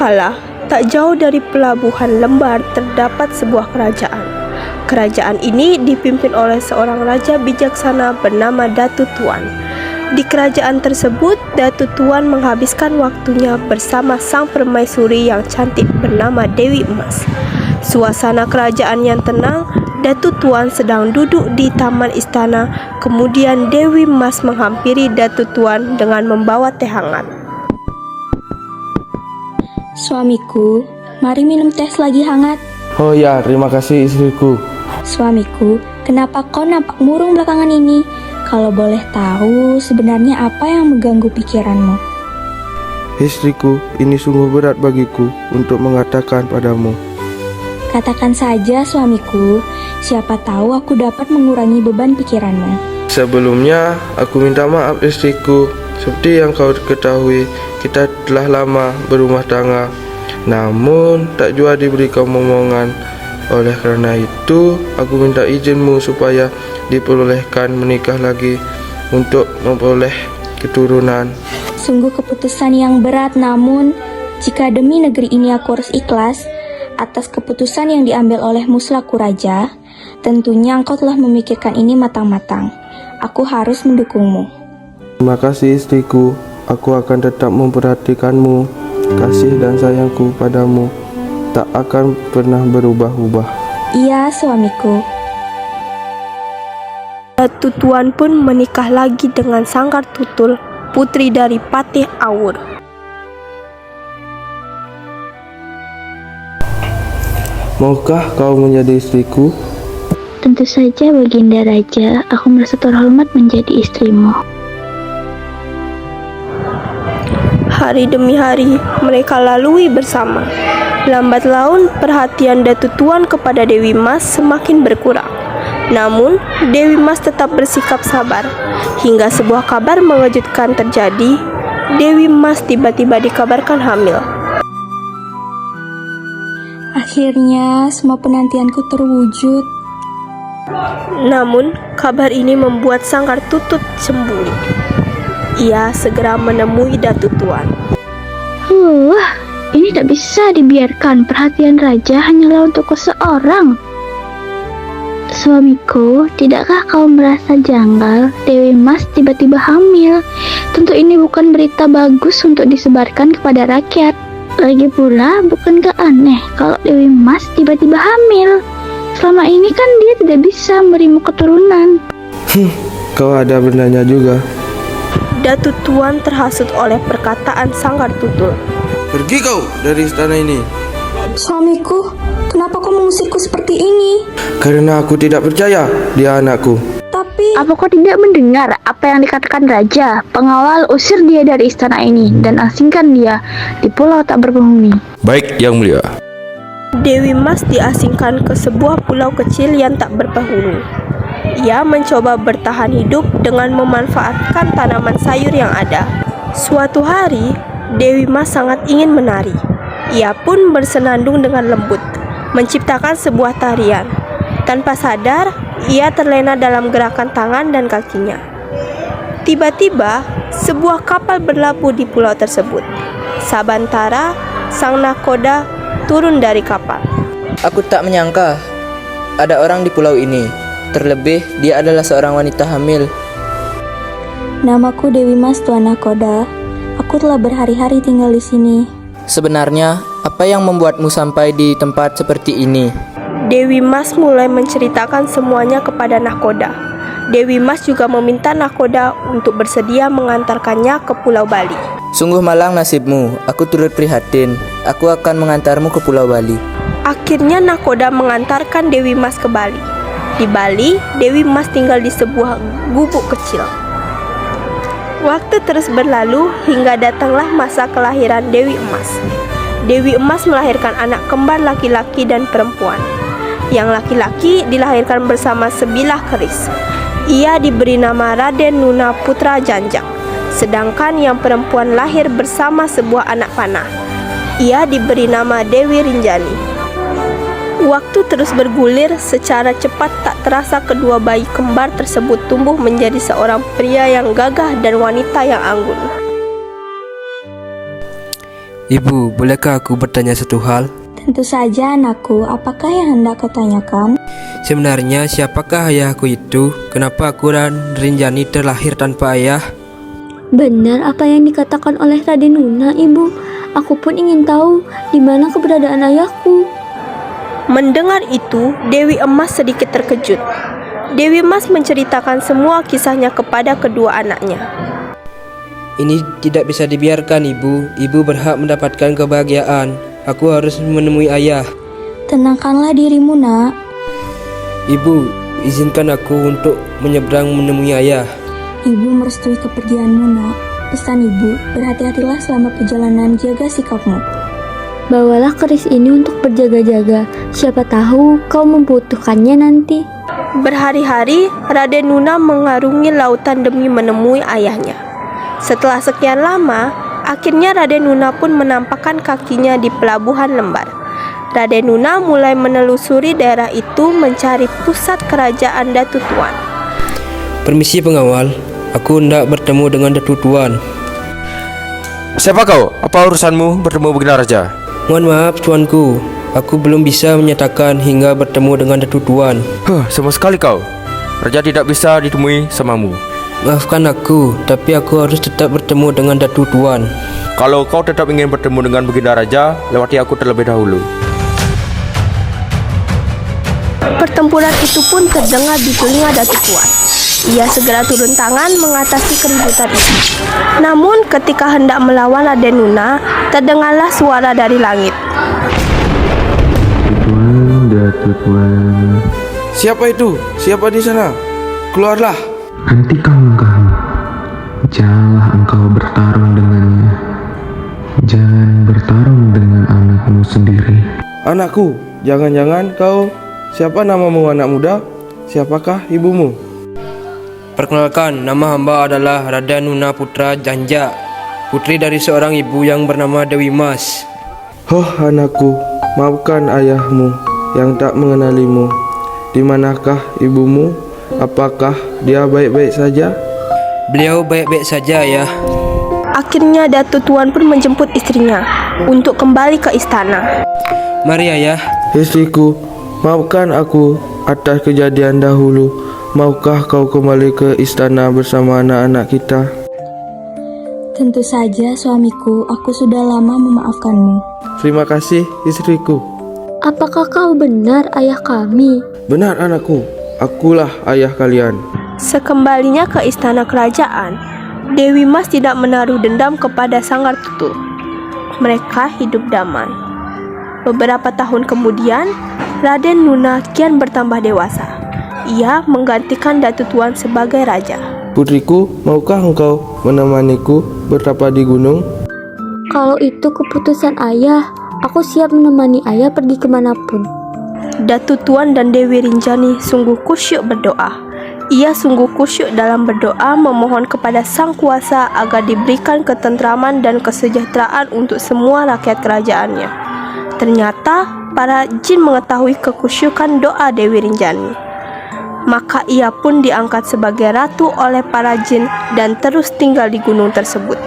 kala, tak jauh dari pelabuhan Lembar terdapat sebuah kerajaan. Kerajaan ini dipimpin oleh seorang raja bijaksana bernama Datu Tuan. Di kerajaan tersebut, Datu Tuan menghabiskan waktunya bersama sang permaisuri yang cantik bernama Dewi Emas. Suasana kerajaan yang tenang, Datu Tuan sedang duduk di taman istana. Kemudian Dewi Emas menghampiri Datu Tuan dengan membawa teh hangat. Suamiku, mari minum teh lagi hangat. Oh ya, terima kasih istriku. Suamiku, kenapa kau nampak murung belakangan ini? Kalau boleh tahu, sebenarnya apa yang mengganggu pikiranmu? Istriku, ini sungguh berat bagiku untuk mengatakan padamu. Katakan saja suamiku, siapa tahu aku dapat mengurangi beban pikiranmu. Sebelumnya, aku minta maaf istriku. Seperti yang kau ketahui, kita telah lama berumah tangga, namun tak jua diberikan momongan. Oleh karena itu, aku minta izinmu supaya diperolehkan menikah lagi untuk memperoleh keturunan. Sungguh keputusan yang berat, namun jika demi negeri ini aku harus ikhlas atas keputusan yang diambil oleh Muslaku Raja, tentunya engkau telah memikirkan ini matang-matang. Aku harus mendukungmu. Terima kasih istriku, aku akan tetap memperhatikanmu. Kasih dan sayangku padamu tak akan pernah berubah-ubah. Iya, suamiku. Datu Tuan pun menikah lagi dengan Sanggar Tutul, putri dari Patih Awur. Maukah kau menjadi istriku? Tentu saja Baginda Raja, aku merasa terhormat menjadi istrimu. Hari demi hari mereka lalui bersama. Lambat laun perhatian Datu Tuan kepada Dewi Emas semakin berkurang. Namun Dewi Emas tetap bersikap sabar. Hingga sebuah kabar mengejutkan terjadi. Dewi Emas tiba-tiba dikabarkan hamil. Akhirnya semua penantianku terwujud. Namun kabar ini membuat Sanggar Tutut cemburu. Ia segera menemui Datu Tuan. Ini tak bisa dibiarkan, perhatian raja hanyalah untuk seorang. Suamiku, tidakkah kau merasa janggal Dewi Emas tiba-tiba hamil? Tentu ini bukan berita bagus untuk disebarkan kepada rakyat. Lagi pula, bukankah aneh kalau Dewi Emas tiba-tiba hamil? Selama ini kan dia tidak bisa memberimu keturunan. Kau ada benarnya juga. Datu Tuan terhasut oleh perkataan Sanggar Tutul. Pergi kau dari istana ini. Suamiku, kenapa kau mengusirku seperti ini? Karena aku tidak percaya dia anakku. Tapi Apa kau tidak mendengar apa yang dikatakan raja? Pengawal usir dia dari istana ini dan asingkan dia di pulau tak berpenghuni. Baik, Yang Mulia. Dewi Emas diasingkan ke sebuah pulau kecil yang tak berpenghuni. Ia mencoba bertahan hidup dengan memanfaatkan tanaman sayur yang ada. Suatu hari, Dewi Emas sangat ingin menari. Ia pun bersenandung dengan lembut, menciptakan sebuah tarian. Tanpa sadar, ia terlena dalam gerakan tangan dan kakinya. Tiba-tiba, sebuah kapal berlabuh di pulau tersebut. Sabantara, sang nakoda turun dari kapal. Aku tak menyangka ada orang di pulau ini. Terlebih, dia adalah seorang wanita hamil. namaku Dewi Emas Tuan Nakoda. Aku telah berhari-hari tinggal di sini. Sebenarnya, apa yang membuatmu sampai di tempat seperti ini? Dewi Emas mulai menceritakan semuanya kepada Nakoda. Dewi Emas juga meminta Nakoda untuk bersedia mengantarkannya ke Pulau Bali. Sungguh malang nasibmu, aku turut prihatin. Aku akan mengantarmu ke Pulau Bali. Akhirnya Nakoda mengantarkan Dewi Emas ke Bali. Di Bali, Dewi Emas tinggal di sebuah gubuk kecil. Waktu terus berlalu hingga datanglah masa kelahiran Dewi Emas. Dewi Emas melahirkan anak kembar laki-laki dan perempuan. Yang laki-laki dilahirkan bersama sebilah keris. Ia diberi nama Raden Nuna Putra Janjak. Sedangkan yang perempuan lahir bersama sebuah anak panah. Ia diberi nama Dewi Rinjani. Waktu terus bergulir, secara cepat tak terasa kedua bayi kembar tersebut tumbuh menjadi seorang pria yang gagah dan wanita yang anggun. Ibu, bolehkah aku bertanya satu hal? Tentu saja anakku, apakah yang hendak kau tanyakan? Sebenarnya siapakah ayahku itu? Kenapa aku dan Rinjani terlahir tanpa ayah? Benar apa yang dikatakan oleh Raden Nuna, Ibu. Aku pun ingin tahu di mana keberadaan ayahku. Mendengar itu, Dewi Emas sedikit terkejut. Dewi Emas menceritakan semua kisahnya kepada kedua anaknya. Ini tidak bisa dibiarkan, Ibu. Ibu berhak mendapatkan kebahagiaan. Aku harus menemui ayah. Tenangkanlah dirimu, nak. Ibu, izinkan aku untuk menyeberang menemui ayah. Ibu merestui kepergianmu, nak. Pesan ibu, berhati-hatilah selama perjalanan, jaga sikapmu. Bawalah keris ini untuk berjaga-jaga. Siapa tahu kau membutuhkannya nanti. Berhari-hari, Raden Nuna mengarungi lautan demi menemui ayahnya. Setelah sekian lama, akhirnya Raden Nuna pun menampakkan kakinya di pelabuhan Lembar. Raden Nuna mulai menelusuri daerah itu mencari pusat kerajaan Datu Tuan. Permisi pengawal, aku hendak bertemu dengan Datu Tuan. Siapa kau? Apa urusanmu bertemu Baginda Raja? Mohon maaf tuanku, aku belum bisa menyatakan hingga bertemu dengan Datu Tuan. Sama sekali kau. Raja tidak bisa ditemui samamu. Maafkan aku, tapi aku harus tetap bertemu dengan Datu Tuan. Kalau kau tetap ingin bertemu dengan Baginda Raja, lewati aku terlebih dahulu. Pertempuran itu pun terdengar di telinga Datu Tuan. Ia segera turun tangan mengatasi keributan itu. Namun ketika hendak melawan Raden Nuna, terdengarlah suara dari langit. Datu Tuan, Siapa itu? Siapa di sana? Keluarlah. hentikan langkahmu. Janganlah engkau bertarung dengannya. Jangan bertarung dengan anakmu sendiri. Anakku, jangan-jangan kau... Siapa namamu anak muda? Siapakah ibumu? Perkenalkan, nama hamba adalah Raden Nuna Putra Janja, putri dari seorang ibu yang bernama Dewi Mas. Anakku, maafkan ayahmu yang tak mengenalimu. Di manakah ibumu? Apakah dia baik-baik saja? Beliau baik-baik saja ya. Akhirnya Datu Tuan pun menjemput istrinya untuk kembali ke istana. Mari ayah. Istriku, maafkan aku atas kejadian dahulu. Maukah kau kembali ke istana bersama anak-anak kita? Tentu saja suamiku, aku sudah lama memaafkanmu. Terima kasih istriku. Apakah kau benar ayah kami? Benar anakku, akulah ayah kalian. Sekembalinya ke istana kerajaan, Dewi Mas tidak menaruh dendam kepada Sanggar Tutul. Mereka hidup damai. Beberapa tahun kemudian, Raden Nuna kian bertambah dewasa. Ia menggantikan Datu Tuan sebagai raja. Putriku, maukah engkau menemaniku bertapa di gunung? Kalau itu keputusan ayah, aku siap menemani ayah pergi kemanapun. Datu Tuan dan Dewi Rinjani sungguh kusyuk berdoa. Ia sungguh kusyuk dalam berdoa memohon kepada Sang Kuasa agar diberikan ketentraman dan kesejahteraan untuk semua rakyat kerajaannya. Ternyata para jin mengetahui kekusyukan doa Dewi Rinjani. Maka ia pun diangkat sebagai ratu oleh para jin dan terus tinggal di gunung tersebut.